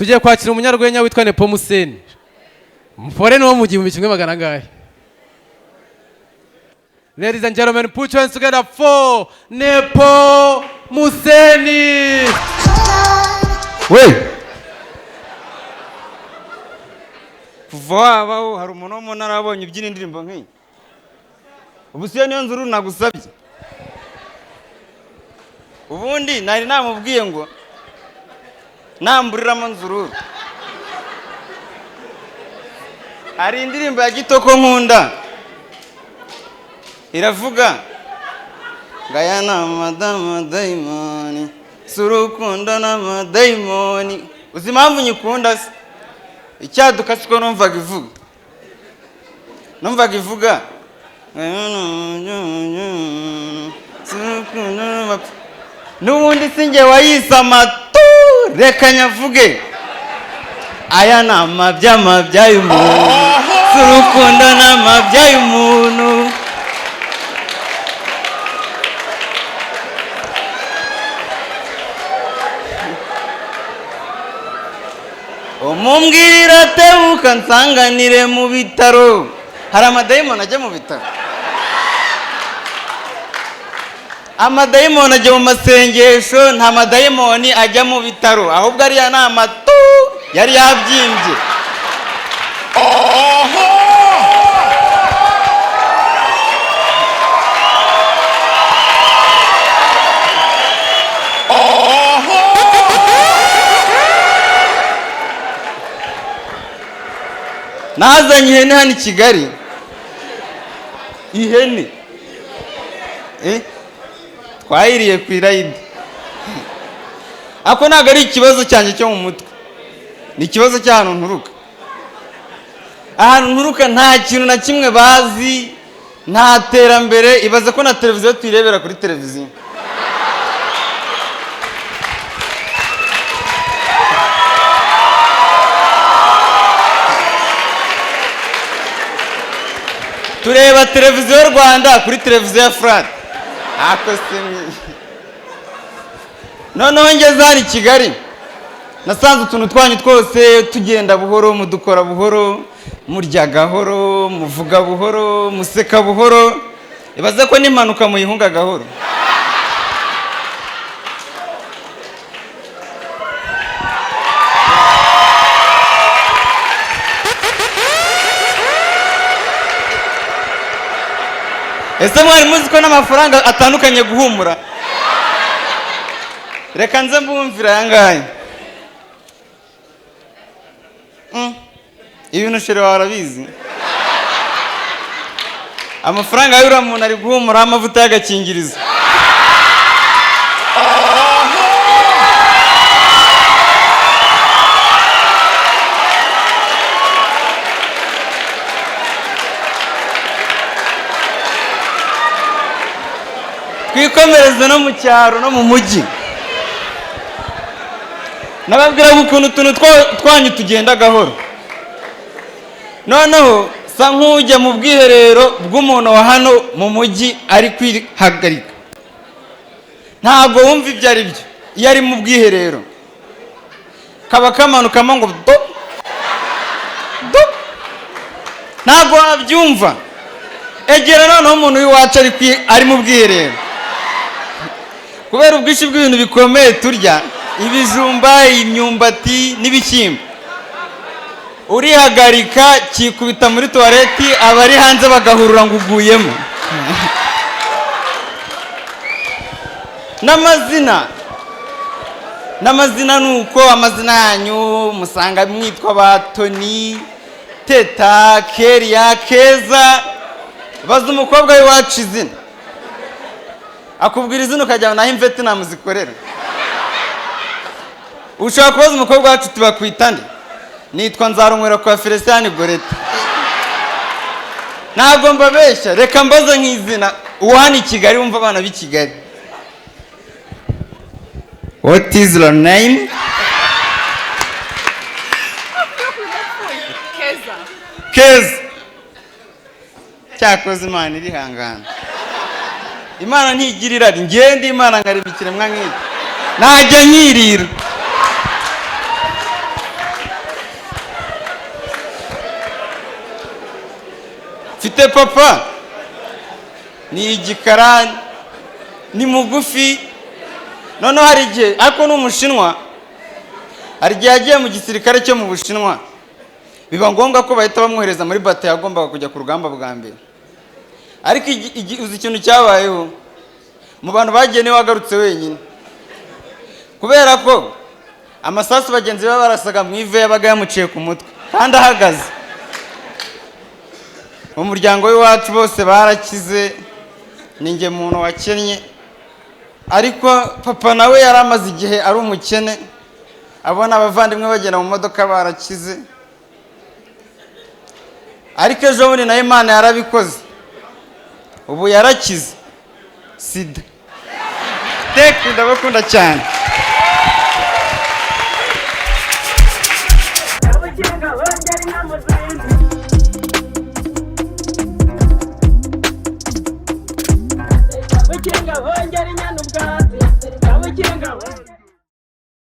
tugiye kwakira umunyarwenya witwa Nepomuseni. Mufore no mu 1100. Ladies and gentlemen, put your hands together for Nepomuseni. We kuva wabaho hari umuntu wo mu ntara abonye ubyina indirimbo nk'iyi. Ubu siyo niyo nzuru nagusabye. Ubundi nari namubwiye ngo namburiramo nzuru. Hari indirimbo ya Kitoko nkunda iravuga ngayana madama daimoni surukunda na madaimoni. Uzi impamvu nyikunda se? Icyaduka siko numvaga ivuga n'ubundi sinjye wayisama tu reka nyavuge aya ni amabya y'umuntu surukunda n'amabya y'umuntu. Umumbwirira tebuka nsanganire mu bitaro. Hari amadayimoni ajya mu bitaro? Amadayimoni ajya mu masengesho, nta madayimoni ajya mu bitaro. Ahubwo ariya ni amatu yari yabyimbye. Nazanye ihene hano I Kigali. Ihene twayiriye ku irayidi. Ako ntabwo ari ikibazo cyanjye cyo mu mutwe, ni ikibazo cy'ahantu nturuka. Ahantu nturuka nta kintu na kimwe bazi, nta terambere. Ibaze ko na televiziyo tuyirebera kuri televiziyo. Tureba televiziyo y'u Rwanda kuri televiziyo ya Frat. Ako simi. Noneho ngeze hano I Kigali nasanze utuntu twanyu twose tugenda buhoro, mudukora buhoro, murya gahoro, muvuga buhoro, museka buhoro. Ibaze ko n'impanuka muyihunga gahoro. Ese mwari muzi ko n'amafaranga atandukanye guhumura? Reka nze mbumvira yangaye. Ibintu shere warabizi. Amafaranga y'ura muntu ari guhumura amavuta y'agakingirizo. Twikomereze no mu cyaro no mu mujyi. Nababwira ukuntu utuntu twanyu tugenda gahoro. Noneho sa nk'ujya mu bwiherero bw'umuntu wa hano mu mujyi ari kwihagarika. Ntabwo wumva ibyo ari byo. Iyo ari mu bwiherero kaba kamanukamo ngo do do. Ntabwo wabyumva. Egera noneho umuntu w'iwacu ari mu bwiherero. Kubera ubwinshi bw'ibintu bikomeye turya, ibijumba, imyumbati n'ibishyimbo, urihagarika kikubita muri toilette, abari hanze bagahurura ngo uguyemo. N'amazina nuko amazina yanyu musanga mwitwa ba Tony, Teta, Keria, Keza. Baza umukobwa w'iwacu izina akubwira izina ukajya naho imvete namuzikorera. Ushaka kubaza umukobwa wacu tubakwita nde? Nitwa Nzarunywera kwa Felician Goreta. Ntabwo mbabeshya, reka mbaze nk'izina uwani I Kigali wumva abana b'i Kigali. What is your name? Keza. Cyakoze Imana irihangana. Imana ntigirira ari ngende Imana ngaribikire mwa nk'iki. Najya nyirira. mfite papa ni igikara, ni mugufi, noneho hari igihe ariko ni umushinwa, hari igihe yagiye mu gisirikare cyo mu Bushinwa biba ngombwa ko bahita bamwohereza muri bato yagombaga kujya ku rugamba bwa mbere. Ariko uzi ikintu cyabayeho mu bantu bagiye niwe wagarutse wenyine, kubera ko amasasu bagenzi be barasaga mu ive yabaga yamuciye ku mutwe kandi ahagaze. Mu muryango w'iwacu bose barakize, ninjye muntu wakennye, ariko papa nawe yari amaze igihe ari umukene, abona abavandimwe bagenda mu modoka barakize. Ariko ejo bundi nayo Imana yarabikoze, ubu yarakize sida. Teka ndabakunda cyane. Kabukinga hongera inyana ubwatsi, kabukinga